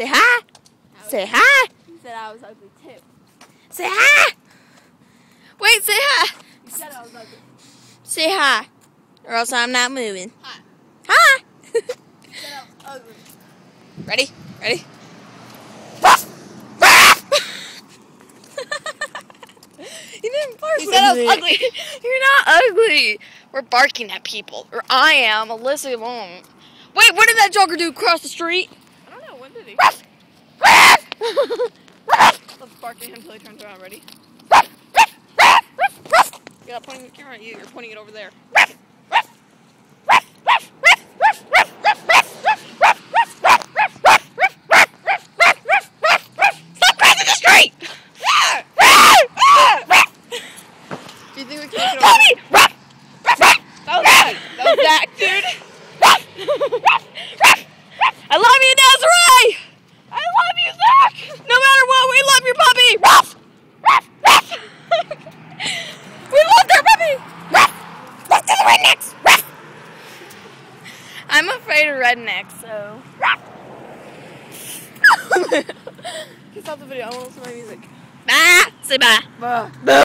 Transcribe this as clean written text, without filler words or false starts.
Say hi. Say hi. You said I was ugly too. Say hi. Wait, say hi. You said I was ugly. Say hi. Or else I'm not moving. Hi. Hi. You said I was ugly. Ready? Ready? You didn't bark. You said I was ugly. You're not ugly. We're barking at people. Or I am. Alyssa won't. Wait, what did that jogger do across the street? I don't know. When did he? Let's bark at him until he turns around. Ready? You're not pointing the camera at you. You're pointing it over there. Stop crossing the street! Do you think we can make it over? That was Zach, dude. I love you, Desiree! I love you, Zach. No matter what, we love your puppy! We love their puppy! Let's do the rednecks! I'm afraid of rednecks, so... Can you stop the video? I want to listen to my music. Bye! Say bye. Bye. Bye.